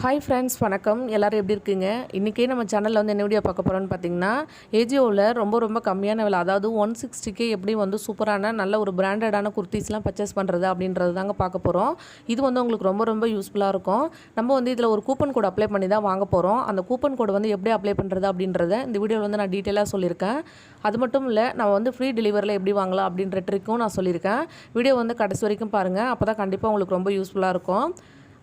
Hi friends, வணக்கம். எல்லோரும் எப்படி இருக்கீங்க? இன்றைக்கே நம்ம சேனலில் வந்து என்ன வீடியோ பார்க்க போகிறோன்னு பார்த்தீங்கன்னா, ஏஜியோவில் ரொம்ப கம்மியான விலை, அதாவது 160K எப்படி வந்து சூப்பரான நல்ல ஒரு பிராண்டடான குர்த்திஸ்லாம் பர்ச்சேஸ் பண்ணுறது அப்படின்றது தாங்க பார்க்க போகிறோம். இது வந்து உங்களுக்கு ரொம்ப யூஸ்ஃபுல்லாக இருக்கும். நம்ம வந்து இதில் ஒரு கூப்பன் கோட் அப்ளை பண்ணி தான் வாங்க போகிறோம். அந்த கூப்பன் கோடு வந்து எப்படி அப்ளை பண்ணுறது அப்படின்றத இந்த வீடியோவில் வந்து நான் டீட்டெயிலாக சொல்லியிருக்கேன். அது மட்டும் இல்லை, நான் வந்து ஃப்ரீ டெலிவரியில் எப்படி வாங்கலாம் அப்படின்ற ட்ரிக்கும் நான் சொல்லியிருக்கேன். வீடியோ வந்து கடைசி வரைக்கும் பாருங்கள், அப்போ தான் கண்டிப்பாக உங்களுக்கு ரொம்ப யூஸ்ஃபுல்லாக இருக்கும்.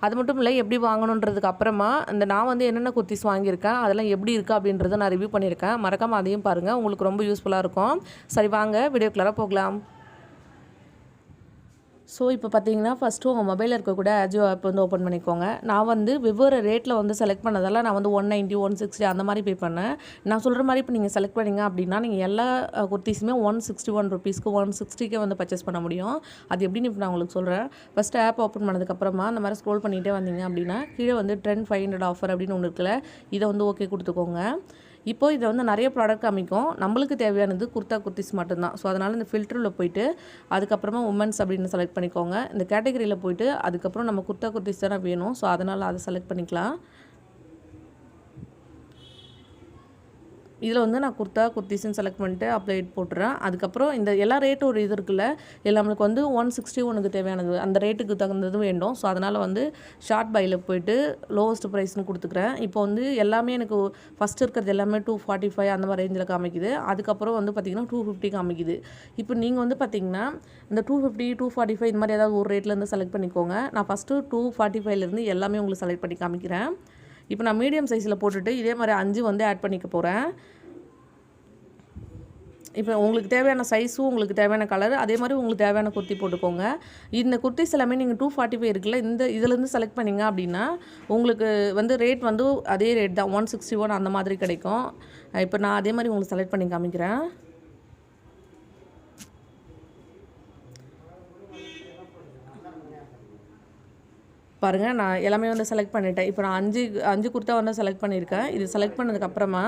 அது மட்டும் இல்லை, எப்படி வாங்கணுன்றதுக்கு அப்புறமா நான் வந்து என்னென்ன குர்த்திஸ் வாங்கியிருக்கேன், அதெல்லாம் எப்படி இருக்குது அப்படின்றத நான் ரிவ்யூ பண்ணியிருக்கேன். மறக்காமல் அதையும் பாருங்கள், உங்களுக்கு ரொம்ப யூஸ்ஃபுல்லாக இருக்கும். சரி, வாங்க வீடியோக்குள்ளார போகலாம். ஸோ இப்போ பார்த்தீங்கன்னா, ஃபஸ்ட்டு உங்கள் மொபைலில் இருக்கக்கூட ஆஜியோ ஆப் வந்து ஓப்பன் பண்ணிக்கோங்க. நான் வந்து வெவ்வேறு ரேட்டில் வந்து செலக்ட் பண்ணதால் நான் வந்து 190, 160 அந்த மாதிரி பே பண்ணேன். நான் சொல்கிற மாதிரி இப்போ நீங்கள் செலக்ட் பண்ணிங்க அப்படின்னா, நீங்கள் எல்லா குர்த்திஸுமே 161 ருபீஸ்க்கு 160க்கே வந்து பர்ச்சேஸ் பண்ண முடியும். அது எப்படின்னு இப்போ நான் உங்களுக்கு சொல்கிறேன். ஃபஸ்ட்டு ஆப் ஓப்பன் பண்ணதுக்கப்புறமா அந்த மாதிரி ஸ்க்ரோல் பண்ணிகிட்டே வந்தீங்க அப்படின்னா, கீழே வந்து ட்ரெண்ட் 500 ஆஃபர் அப்படின்னு ஒன்று இருக்குல்ல, இதை வந்து ஓகே கொடுத்துக்கோங்க. இப்போது இதில் வந்து நிறைய ப்ராடக்ட் காமிக்கும். நம்மளுக்கு தேவையானது குர்த்திஸ் மட்டும்தான். ஸோ அதனால் இந்த ஃபில்டரில் போய்ட்டு அதுக்கப்புறமா உமன்ஸ் அப்படின்னு செலக்ட் பண்ணிக்கோங்க. இந்த கேட்டகரியில் போய்ட்டு அதுக்கப்புறம் நம்ம குர்த்திஸ் தானே வேணும். ஸோ அதனால் அதை செலக்ட் பண்ணிக்கலாம். இதில் வந்து நான் குர்த்திஸ்ன்னு செலக்ட் பண்ணிட்டு அப்ளைட் போட்டுறேன். அதுக்கப்புறம் இந்த எல்லா ரேட்டும் ஒரு இது இருக்குல்ல, இல்லை நம்மளுக்கு வந்து 161க்கு தேவையானது அந்த ரேட்டுக்கு தகுந்ததும் வேண்டும். ஸோ அதனால் வந்து ஷார்ட் பையில் போய்ட்டு லோவஸ்ட் ப்ரைஸ்னு கொடுத்துக்கிறேன். இப்போ வந்து எல்லாமே எனக்கு ஃபஸ்ட்டு இருக்கிறது எல்லாமே 245 அந்த மாதிரி ரேஞ்சில் காமிக்குது. அதுக்கப்புறம் வந்து பார்த்திங்கன்னா 250 காமிக்குது. இப்போ நீங்கள் வந்து பார்த்திங்கன்னா இந்த 250, 245 இந்த மாதிரி ஏதாவது ஒரு ரேட்லேருந்து செலக்ட் பண்ணிக்கோங்க. நான் ஃபஸ்ட்டு 245லேருந்து எல்லாமே உங்களுக்கு செலக்ட் பண்ணி காமிக்கிறேன். இப்போ நான் மீடியம் சைஸில் போட்டுட்டு இதே மாதிரி 5 வந்து ஆட் பண்ணிக்க போகிறேன். இப்போ உங்களுக்கு தேவையான சைஸும் உங்களுக்கு தேவையான கலர் அதே மாதிரி உங்களுக்கு தேவையான குர்த்தி போட்டுக்கோங்க. இந்த குர்த்திஸ் எல்லாமே நீங்கள் 245 இருக்குல்ல, இதிலேருந்து செலக்ட் பண்ணிங்க அப்படின்னா உங்களுக்கு வந்து ரேட் வந்து அதே ரேட் தான் 161 அந்த மாதிரி கிடைக்கும். இப்போ நான் அதே மாதிரி உங்களுக்கு செலக்ட் பண்ணி காமிக்கிறேன். பாருங்கள், நான் எல்லாமே வந்து செலக்ட் பண்ணிட்டேன். இப்போ நான் அஞ்சு குர்த்தா வந்து செலக்ட் பண்ணியிருக்கேன். இது செலக்ட் பண்ணதுக்கப்புறமா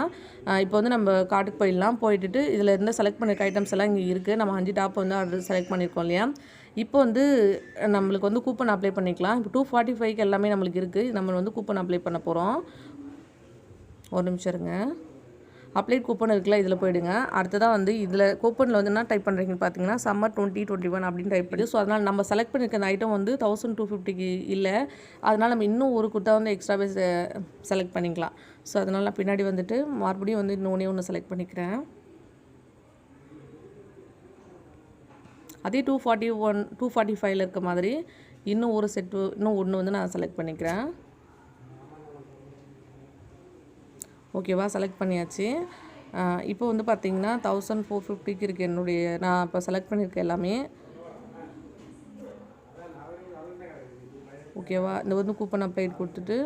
இப்போ வந்து நம்ம கார்ட்டுக்கு போயிடலாம். போயிட்டு இதில் இருந்து செலக்ட் பண்ணியிருக்க ஐட்டம்ஸ் எல்லாம் இங்கே இருக்குது. நம்ம 5 டாப் வந்து அது செலக்ட் பண்ணியிருக்கோம் இல்லையா. இப்போ வந்து நம்மளுக்கு வந்து கூப்பன் அப்ளை பண்ணிக்கலாம். இப்போ 245க்கு எல்லாமே நம்மளுக்கு இருக்குது. நம்ம வந்து கூப்பன் அப்ளை பண்ண போகிறோம். ஒரு நிமிஷம் இருங்க. அப்ளைட் கூப்பன் இருக்குல்ல, இதில் போயிடுங்க. அடுத்ததாக வந்து இதில் கூப்பனில் வந்து என்ன டைப் பண்ணுறீங்கன்னு பார்த்தீங்கன்னா சம்மர் 2021 அப்படின்னு டைப் பண்ணி. ஸோ அதனால் நம்ம செலக்ட் பண்ணியிருக்க அந்த ஐட்டம் வந்து 1250க்கு இல்லை. அதனால் நம்ம இன்னும் ஒரு குர்த்தா வந்து எக்ஸ்ட்ராவே செலக்ட் பண்ணிக்கலாம். ஸோ அதனால் நான் பின்னாடி வந்துட்டு மறுபடியும் வந்து இன்னொன்னே ஒன்று செலக்ட் பண்ணிக்கிறேன். அதே 245ல் இருக்க மாதிரி இன்னும் ஒரு செட்டு இன்னும் ஒன்று வந்து நான் செலக்ட் பண்ணிக்கிறேன். ஓகேவா, செலக்ட் பண்ணியாச்சு. இப்போ வந்து பார்த்திங்கன்னா 1450க்கு இருக்குது நான் இப்போ செலக்ட் பண்ணியிருக்கேன் எல்லாமே. ஓகேவா, இந்த வந்து கூப்பன் அப்ளைட் கொடுத்துட்டு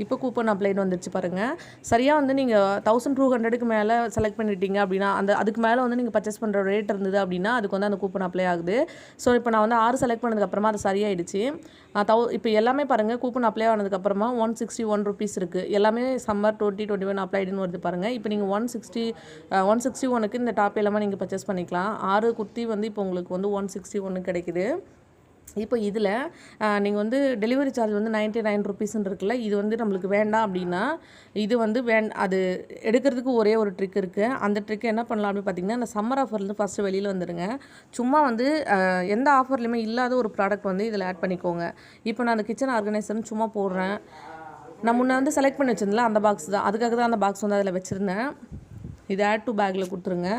இப்போ கூப்பன் அப்ளைன்னு வந்துடுச்சு பாருங்கள். சரியாக வந்து நீங்கள் 1200க்கு மேலே செலக்ட் பண்ணிட்டீங்க அப்படின்னா அதுக்கு மேலே வந்து நீங்கள் பர்ச்சேஸ் பண்ணுற ரேட் இருந்தது அப்படின்னா அதுக்கு வந்து அந்த கூப்பன் அப்ளை ஆகுது. ஸோ இப்போ நான் வந்து 6 செலக்ட் பண்ணதுக்கப்புறமா அது சரியாயிடுச்சு. இப்போ எல்லாமே பாருங்கள், கூப்பன் அப்ளை ஆனதுக்கப்புறமா 161 ருபீஸ் இருக்குது. எல்லாமே சம்மர் 2021 அப்ளைடுன்னு வருது பாருங்கள். இப்போ நீங்கள் 161க்கு இந்த டாப் எல்லாமே நீங்கள் பர்ச்சேஸ் பண்ணிக்கலாம். 6 குர்த்தி வந்து இப்போ உங்களுக்கு வந்து 161 கிடைக்குது. இப்போ இதில் நீங்கள் வந்து டெலிவரி சார்ஜ் வந்து 99 ருபீஸ்ன்னு இருக்குல்ல, இது வந்து நம்மளுக்கு வேண்டாம் அப்படின்னா இது வந்து அது எடுக்கிறதுக்கு ஒரே ஒரு ட்ரிக் இருக்குது. அந்த ட்ரிக் என்ன பண்ணலாம் அப்படின்னு பார்த்தீங்கன்னா, இந்த சம்மர் ஆஃபர்லேருந்து ஃபஸ்ட்டு வெளியில் வந்துடுங்க. சும்மா வந்து எந்த ஆஃபர்லையுமே இல்லாத ஒரு ப்ராடக்ட் வந்து இதில் ஆட் பண்ணிக்கோங்க. இப்போ நான் அந்த கிச்சன் ஆர்கனைசர்னு சும்மா போடுறேன். நான் முன்னே வந்து செலக்ட் பண்ணி வச்சிருந்தேன் அந்த பாக்ஸ் தான், அதுக்காக தான் அந்த பாக்ஸ் வந்து அதில் வச்சுருந்தேன். இது ஆட் டு பேக்கில் கொடுத்துருங்க.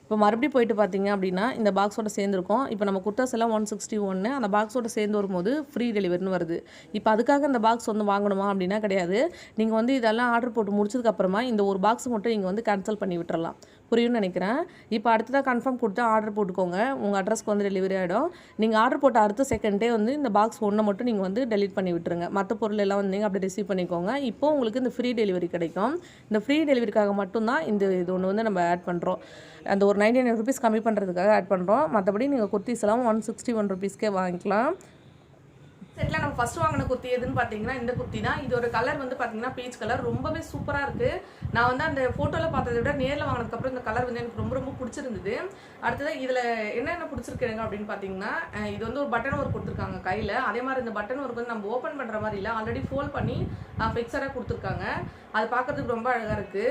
இப்போ மறுபடியும் போயிட்டு பார்த்தீங்க அப்படின்னா இந்த பாக்ஸோட சேர்ந்துருக்கும். இப்போ நம்ம குர்த்தாஸ் எல்லாம் 161 அந்த பாக்ஸோட சேர்ந்து வரும்போது ஃப்ரீ டெலிவரின்னு வருது. இப்போ அதுக்காக இந்த பாக்ஸ் வந்து வாங்கணுமா அப்படின்னா கிடையாது. நீங்கள் வந்து இதெல்லாம் ஆர்டர் போட்டு முடிச்சதுக்கப்புறமா இந்த ஒரு பாக்ஸ் மட்டும் நீங்கள் வந்து கேன்சல் பண்ணி விட்டுறலாம். புரியும்னு நினைக்கிறேன். இப்போ அடுத்ததாக கன்ஃபார்ம் கொடுத்து ஆர்டர் போட்டுக்கோங்க. உங்கள் அட்ரஸ்க்கு வந்து டெலிவரி ஆகிடும். நீங்கள் ஆர்டர் போட்ட அடுத்த செகண்டே வந்து இந்த பாக்ஸ் ஒன்றை மட்டும் நீங்கள் வந்து டெலிட் பண்ணி விட்டுருங்க. மற்ற பொருள் எல்லாம் வந்து நீங்கள் அப்படி ரிசீவ் பண்ணிக்கோங்க. இப்போ உங்களுக்கு இந்த ஃப்ரீ டெலிவரி கிடைக்கும். இந்த ஃப்ரீ டெலிவரிக்காக மட்டும்தான் இது ஒன்று வந்து நம்ம ஆட் பண்ணுறோம். அந்த ஒரு 99 ருபீஸ் கம்மி பண்ணுறதுக்காக ஆட் பண்ணுறோம். மற்றபடி நீங்கள் குர்த்திஸ் எல்லாம் 161 ருபீஸ்க்கே வாங்கிக்கலாம். செட்டில் நம்ம ஃபர்ஸ்ட் வாங்கின குர்த்தி எதுன்னு பார்த்தீங்கன்னா இந்த குர்த்தி தான். இதோட கலர் வந்து பார்த்தீங்கன்னா பீச் கலர், ரொம்பவே சூப்பராக இருக்குது. நான் வந்து அந்த ஃபோட்டோவில் பார்த்ததை விட நேரில் வாங்கினதுக்கப்புறம் இந்த கலர் வந்து எனக்கு ரொம்ப ரொம்ப பிடிச்சிருந்தது. அடுத்தது இதில் என்னென்ன பிடிச்சிருக்குங்க அப்படின்னு பார்த்தீங்கன்னா, இது வந்து ஒரு பட்டன் ஒர்க் கொடுத்துருக்காங்க கையில். அதே மாதிரி இந்த பட்டன் ஒர்க் வந்து நம்ம ஓப்பன் பண்ணுற மாதிரி இல்லை, ஆல்ரெடி ஃபோல்ட் பண்ணி ஃபிக்ஸடாக கொடுத்துருக்காங்க. அது பார்க்குறதுக்கு ரொம்ப அழகாக இருக்குது.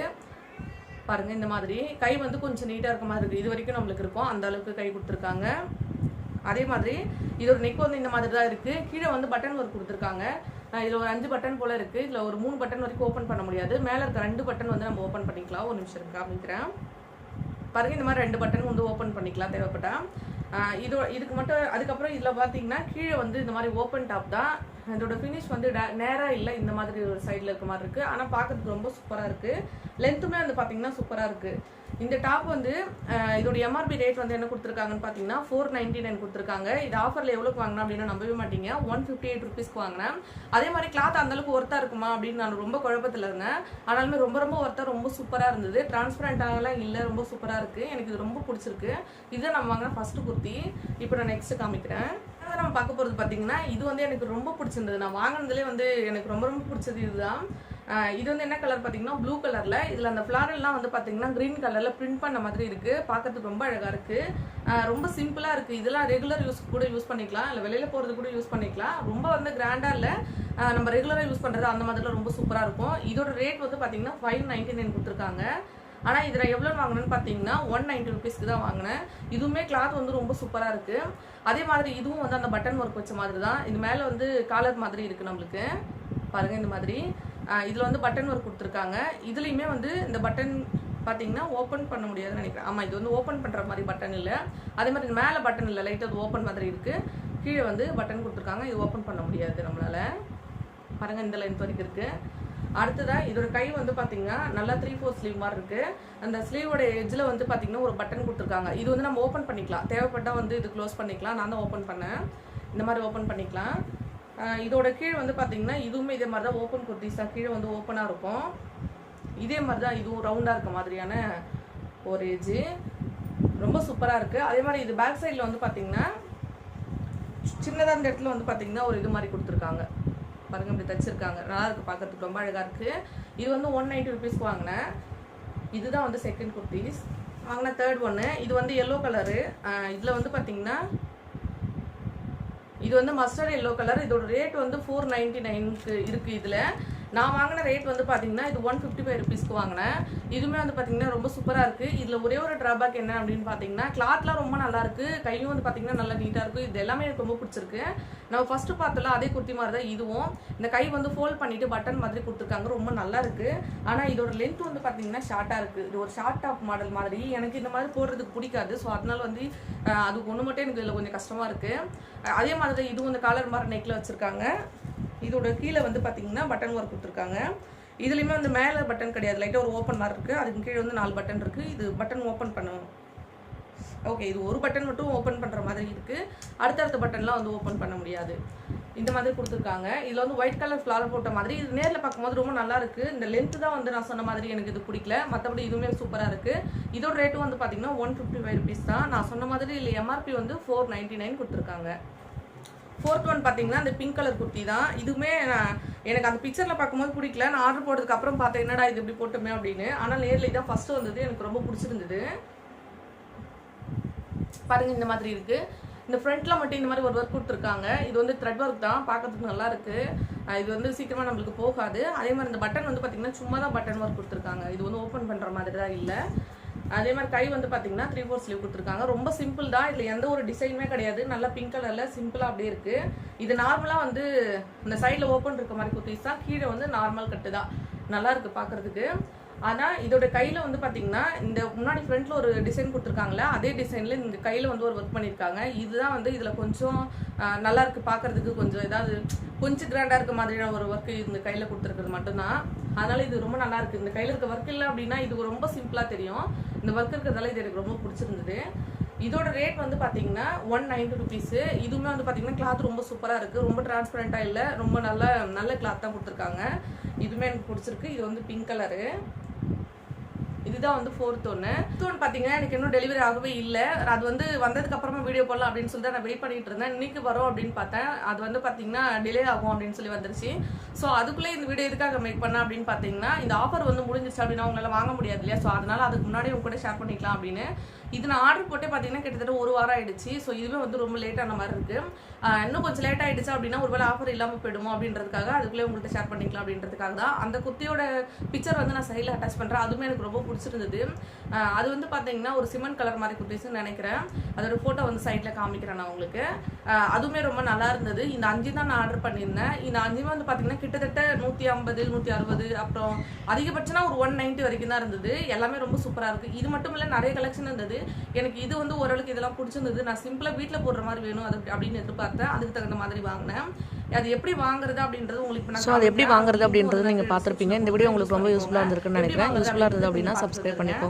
பாருங்கள், இந்த மாதிரி கை வந்து கொஞ்சம் நீட்டாக இருக்க மாதிரி இருக்குது. இது வரைக்கும் நம்மளுக்கு இருக்கும் அந்த அளவுக்கு கை கொடுத்துருக்காங்க. அதே மாதிரி இதோட நெக் வந்து இந்த மாதிரி தான் இருக்குது. கீழே வந்து பட்டன் ஒர்க் கொடுத்துருக்காங்க. இதில் ஒரு 5 பட்டன் போல் இருக்குது. இதில் ஒரு 3 பட்டன் வரைக்கும் ஓப்பன் பண்ண முடியாது. மேலே இருக்க 2 பட்டன் வந்து நம்ம ஓப்பன் பண்ணிக்கலாம். ஒரு நிமிஷம் காமிக்கிறேன் பாருங்கள். இந்த மாதிரி 2 பட்டன் வந்து ஓப்பன் பண்ணிக்கலாம் தேவைப்பட்டா. இதுக்கு மட்டும். அதுக்கப்புறம் இதில் பார்த்தீங்கன்னா கீழே வந்து இந்த மாதிரி ஓப்பன் டாப் தான். இதோட ஃபினிஷ் வந்து நேராக இல்லை, இந்த மாதிரி ஒரு சைடில் இருக்க மாதிரி இருக்குது. ஆனால் பார்க்கறதுக்கு ரொம்ப சூப்பராக இருக்குது. லென்த்துமே வந்து பார்த்தீங்கன்னா சூப்பராக இருக்குது. இந்த டாப் வந்து இதோட எம்ஆர்பி ரேட் வந்து என்ன கொடுத்துருக்காங்கன்னு பார்த்தீங்கன்னா 499 கொடுத்துருக்காங்க. இது ஆஃபரில் எவ்வளோக்கு வாங்கினா அப்படின்னா நம்பவே மாட்டீங்க, 158 ருபீஸ்க்கு வாங்கினேன். அதே மாதிரி கிளாத் அந்தளவுக்கு ஒர்த்தாக இருக்குமா அப்படின்னு நான் ரொம்ப குழப்பத்தில் இருந்தேன். ஆனாலுமே ரொம்ப ரொம்ப ஒர்த்தாக, ரொம்ப சூப்பராக இருந்தது. டிரான்ஸ்பரண்டாகலாம் இல்லை, ரொம்ப சூப்பராக இருக்குது. எனக்கு இது ரொம்ப பிடிச்சிருக்கு. இதுதான் நம்ம வாங்கின ஃபஸ்ட்டு குர்த்தி. இப்போ நான் நெக்ஸ்ட்டு காமிக்கிறேன். நம்ம பார்க்க போகிறது பார்த்தீங்கன்னா இது வந்து எனக்கு ரொம்ப பிடிச்சிருந்தது. நான் வாங்கினதுலேயே வந்து எனக்கு ரொம்ப ரொம்ப பிடிச்சது இதுதான். இது வந்து என்ன கலர் பார்த்தீங்கன்னா ப்ளூ கலரில். இதில் அந்த ஃப்ளாரெல்லாம் வந்து பார்த்தீங்கன்னா க்ரீன் கலரில் பிரிண்ட் பண்ண மாதிரி இருக்குது. பார்க்கறதுக்கு ரொம்ப அழகாக இருக்குது. ரொம்ப சிம்பிளாக இருக்குது. இதெல்லாம் ரெகுலர் யூஸ் கூட யூஸ் பண்ணிக்கலாம், இல்லை வெளியில் போகிறது கூட யூஸ் பண்ணிக்கலாம். ரொம்ப வந்து கிராண்டாக இல்லை, நம்ம ரெகுலராக யூஸ் பண்ணுறது அந்த மாதிரிலாம் ரொம்ப சூப்பராக இருக்கும். இதோட ரேட் வந்து பார்த்தீங்கன்னா 599 கொடுத்துருக்காங்க. ஆனால் இதில் எவ்வளோ வாங்கினேன்னு பார்த்தீங்கன்னா 190 ருபீஸ்க்கு தான் வாங்கினேன். இதுவுமே கிளாத் வந்து ரொம்ப சூப்பராக இருக்குது. அதே மாதிரி இதுவும் வந்து அந்த பட்டன் ஒர்க் வச்ச மாதிரி தான். இது மேலே வந்து காலர் மாதிரி இருக்குது நம்மளுக்கு. பாருங்கள், இந்த மாதிரி இதில் வந்து பட்டன் ஒர்க் கொடுத்துருக்காங்க. இதுலேயுமே வந்து இந்த பட்டன் பார்த்தீங்கன்னா ஓப்பன் பண்ண முடியாதுன்னு நினைக்கிறேன். ஆமாம், இது வந்து ஓப்பன் பண்ணுற மாதிரி பட்டன் இல்லை. அதே மாதிரி மேலே பட்டன் இல்லை, லைட்டாக அது ஓப்பன் மாதிரி இருக்குது. கீழே வந்து பட்டன் கொடுத்துருக்காங்க. இது ஓப்பன் பண்ண முடியாது நம்மளால். பாருங்கள், இந்த லென்த் வரைக்கும் இருக்குது. அடுத்ததாக இதோட கை வந்து பார்த்தீங்கன்னா நல்லா 3/4 ஸ்லீவ் மாதிரி இருக்குது. அந்த ஸ்லீவோட எஜ்ஜில் வந்து பார்த்தீங்கன்னா ஒரு பட்டன் கொடுத்துருக்காங்க. இது வந்து நம்ம ஓப்பன் பண்ணிக்கலாம், தேவைப்பட்டால் வந்து இது க்ளோஸ் பண்ணிக்கலாம். நான் தான் ஓப்பன் பண்ணேன். இந்த மாதிரி ஓப்பன் பண்ணிக்கலாம். இதோட கீழே வந்து பார்த்தீங்கன்னா இதுவுமே இதே மாதிரி தான் ஓப்பன் குர்த்திஸ் தான். கீழே வந்து ஓப்பனாக இருக்கும். இதே மாதிரி தான் இதுவும் ரவுண்டாக இருக்க மாதிரியான ஒரு எஜ்ஜு. ரொம்ப சூப்பராக இருக்குது. அதே மாதிரி இது பேக் சைடில் வந்து பார்த்தீங்கன்னா சின்னதாக இந்த இடத்துல வந்து பார்த்தீங்கன்னா ஒரு இது மாதிரி கொடுத்துருக்காங்க. பாருங்கள், இப்படி தைச்சிருக்காங்க. நல்லா இருக்குது, பார்க்கறதுக்கு ரொம்ப அழகாக இருக்குது. இது வந்து 190 ருபீஸ்க்கு வாங்கினேன். இதுதான் வந்து செகண்ட் குர்த்திஸ் வாங்கின தேர்ட் ஒன்று. இது வந்து எல்லோ கலரு. இதில் வந்து பார்த்தீங்கன்னா இது வந்து மஸ்டர்ட் எல்லோ கலர். இதோட ரேட் வந்து 499க்கு இருக்குது. இதில் நான் வாங்கின ரேட் வந்து பார்த்தீங்கன்னா இது 155 ருபீஸ்க்கு வாங்கினேன். இதுவுமே வந்து பார்த்தீங்கன்னா ரொம்ப சூப்பராக இருக்குது. இதில் ஒரே ஒரு ட்ராபேக் என்ன அப்படின்னு பார்த்தீங்கன்னா கிளாத்லாம் ரொம்ப நல்லாயிருக்கு. கையும் வந்து பார்த்தீங்கன்னா நல்லா நீட்டாக இருக்குது. இது எல்லாமே எனக்கு ரொம்ப பிடிச்சிருக்கு. நம்ம ஃபஸ்ட்டு பார்த்தலாம் அதே குர்த்தி மாதிரி தான் இதுவும். இந்த கை வந்து ஃபோல்ட் பண்ணிவிட்டு பட்டன் மாதிரி கொடுத்துருக்காங்க. ரொம்ப நல்லா இருக்குது. ஆனால் இதோட லென்த் வந்து பார்த்தீங்கன்னா ஷார்ட்டாக இருக்குது. இது ஒரு ஷார்ட் டாப் மாடல் மாதிரி. எனக்கு இந்த மாதிரி போடுறதுக்கு பிடிக்காது. ஸோ அதனால வந்து அது ஒன்று மட்டும் எனக்கு இதில் கொஞ்சம் கஷ்டமாக இருக்குது. அதே மாதிரி இதுவும் இந்த காலர் மாதிரி நெக்கில் வச்சுருக்காங்க. இதோட கீழே வந்து பார்த்தீங்கன்னா பட்டன் ஒர்க் கொடுத்துருக்காங்க. இதுலேயுமே வந்து மேலே பட்டன் கிடையாது, லைட்டாக ஒரு ஓப்பன் மாதிரி இருக்குது. அதுக்கு கீழே வந்து 4 பட்டன் இருக்குது. இது பட்டன் ஓப்பன் பண்ணணும். ஓகே, இது ஒரு பட்டன் மட்டும் ஓப்பன் பண்ணுற மாதிரி இருக்குது. அடுத்தடுத்த பட்டன்லாம் வந்து ஓப்பன் பண்ண முடியாது. இந்த மாதிரி கொடுத்துருக்காங்க. இதில் வந்து ஒயிட் கலர் ஃப்ளார் போட்ட மாதிரி. இது நேரில் பார்க்கும்போது ரொம்ப நல்லா இருக்குது. இந்த லென்த்து தான் வந்து நான் சொன்ன மாதிரி எனக்கு இது பிடிக்கல. மற்றபடி இதுவுமே சூப்பராக இருக்குது. இதோட ரேட்டும் வந்து பார்த்தீங்கன்னா 155 ருபீஸ் தான். நான் சொன்ன மாதிரி இல்லை, எம்ஆர்பி வந்து 499 கொடுத்துருக்காங்க. ஃபோர்த் ஒன் பார்த்தீங்கன்னா அந்த பிங்க் கலர் குர்த்தி தான். இதுவுமே எனக்கு அந்த பிக்சரில் பார்க்கும்போது பிடிக்கல. நான் ஆர்டர் போட்டதுக்கு அப்புறம் பார்த்தேன் என்னடா இது இப்படி போட்டோமே அப்படின்னு. ஆனால் நேரில் இதான் ஃபஸ்ட்டு வந்தது. எனக்கு ரொம்ப பிடிச்சிருந்தது. பாருங்கள், இந்த மாதிரி இருக்குது. இந்த ஃப்ரண்ட்டில் மட்டும் இந்த மாதிரி ஒரு ஒர்க் கொடுத்துருக்காங்க. இது வந்து த்ரெட் ஒர்க் தான், பார்க்கறதுக்கு நல்லா இருக்குது. இது வந்து சீக்கிரமாக நம்மளுக்கு போகாது. அதே மாதிரி இந்த பட்டன் வந்து பார்த்திங்கன்னா சும்மா தான் பட்டன் ஒர்க் கொடுத்துருக்காங்க. இது வந்து ஓப்பன் பண்ணுற மாதிரி தான் இல்லை. அதே மாதிரி கை வந்து பார்த்தீங்கன்னா 3/4 ஸ்லீவ் கொடுத்துருக்காங்க. ரொம்ப சிம்பிள் தான். இதில் எந்த ஒரு டிசைனுமே கிடையாது. நல்லா பிங்க் கலரில் சிம்பிளாக அப்படியே இருக்குது. இது நார்மலாக வந்து இந்த சைடில் ஓப்பன் இருக்க மாதிரி குர்த்திஸ் தான். கீழே வந்து நார்மல் கட்டு தான். நல்லா இருக்குது பார்க்குறதுக்கு. ஆனால் இதோட கையில் வந்து பார்த்தீங்கன்னா இந்த முன்னாடி ஃப்ரண்ட்டில் ஒரு டிசைன் கொடுத்துருக்காங்களே, அதே டிசைனில் இந்த கையில் வந்து ஒரு ஒர்க் பண்ணியிருக்காங்க. இதுதான் வந்து இதில் கொஞ்சம் நல்லா இருக்குது பார்க்குறதுக்கு. கொஞ்சம் ஏதாவது கொஞ்சம் கிராண்டாக இருக்க மாதிரியான ஒரு ஒர்க்கு இந்த கையில் கொடுத்துருக்குறது மட்டும்தான். அதனால் இது ரொம்ப நல்லா இருக்குது. இந்த கையில் இருக்க ஒர்க் இல்லை அப்படின்னா இது ரொம்ப சிம்பிளாக தெரியும். இந்த ஒர்க் இருக்கிறதால இது எனக்கு ரொம்ப பிடிச்சிருந்தது. இதோட ரேட் வந்து பார்த்தீங்கன்னா 190 ருபீஸு. இதுவுமே வந்து பார்த்தீங்கன்னா கிளாத் ரொம்ப சூப்பராக இருக்குது. ரொம்ப டிரான்ஸ்பரண்ட்டாக இல்லை, ரொம்ப நல்ல கிளாத் தான் கொடுத்துருக்காங்க. இதுவுமே எனக்கு பிடிச்சிருக்கு. இது வந்து பிங்க் கலரு. இது இதுதான் வந்து 4th ஒன்று. பார்த்தீங்கன்னா எனக்கு இன்னும் டெலிவரி ஆகவே இல்லை. அது வந்து வந்ததுக்கு அப்புறமா வீடியோ போடலாம் அப்படின்னு சொல்லிட்டு நான் வெயிட் பண்ணிட்டு இருந்தேன். இன்னைக்கு வரும் அப்படின்னு பார்த்தேன். அது வந்து பார்த்தீங்கன்னா டிலே ஆகும் அப்படின்னு சொல்லி வந்துருச்சு. ஸோ அதுக்குள்ளே இந்த வீடியோ எதுக்காக மேக் பண்ணேன் அப்படின்னு பார்த்தீங்கன்னா, இந்த ஆஃபர் வந்து முடிஞ்சிச்சு அப்படின்னா உங்களால் வாங்க முடியாது இல்லையா. ஸோ அதனால அதுக்கு முன்னாடி உங்க கூட ஷேர் பண்ணிக்கலாம் அப்படின்னு. இது நான் ஆர்டர் போட்டே பார்த்தீங்கன்னா கிட்டத்தட்ட 1 வாரம் ஆயிடுச்சு. ஸோ இதுவே வந்து ரொம்ப லேட்டான மாதிரி இருக்கு. இன்னும் கொஞ்சம் லேட் ஆயிடுச்சு அப்படின்னா ஒருவேளை ஆஃபர் இல்லாமல் போயிடுமோ அப்படின்றதுக்காக அதுக்குள்ளே உங்கள்கிட்ட ஷேர் பண்ணிக்கலாம் அப்படின்றதுக்காக தான். அந்த குர்த்தியோட பிக்சர் வந்து நான் சைடில் அட்டாச் பண்ணுறேன். அதுவுமே எனக்கு ரொம்ப பிடிச்சிருந்தது. அது வந்து பார்த்தீங்கன்னா ஒரு சிமெண்ட் கலர் மாதிரி குர்த்திஸ்ன்னு நினைக்கிறேன். அதோட ஃபோட்டோ வந்து சைடில் காமிக்கிறேன் நான் உங்களுக்கு. அதுவுமே ரொம்ப நல்லா இருந்தது. இந்த 5 தான் நான் ஆர்டர் பண்ணியிருந்தேன். இந்த 5 வந்து பார்த்தீங்கன்னா கிட்டத்தட்ட 150, 160, அப்புறம் அதிகபட்சம்னா ஒரு 190 வரைக்கும் தான் இருந்தது. எல்லாமே ரொம்ப சூப்பராக இருக்குது. இது மட்டும் இல்லை, நிறைய கலெக்ஷன் இருந்தது. எனக்கு இது வந்து ஓரளவுக்கு இதெல்லாம் பிடிச்சிருந்தது. நான் சிம்பிளாக வீட்டில் போடுற மாதிரி வேணும் அது அப்படின்னு எதிர்பார்த்தேன். அதுக்கு தகுந்த மாதிரி வாங்கினேன். அது எப்படி வாங்குறது அப்படின்றது உங்களுக்கு அது எப்படி வாங்குறது அப்படின்றது நீங்கள் பார்த்துருப்பீங்க. இந்த வீடியோ உங்களுக்கு ரொம்ப யூஸ்ஃபுல்லாக இருந்திருக்குன்னு நினைக்கிறேன். யூஸ்ஃபுல்லாக இருந்தது அப்படின்னா சப்ஸ்கிரைப் பண்ணிக்கோ.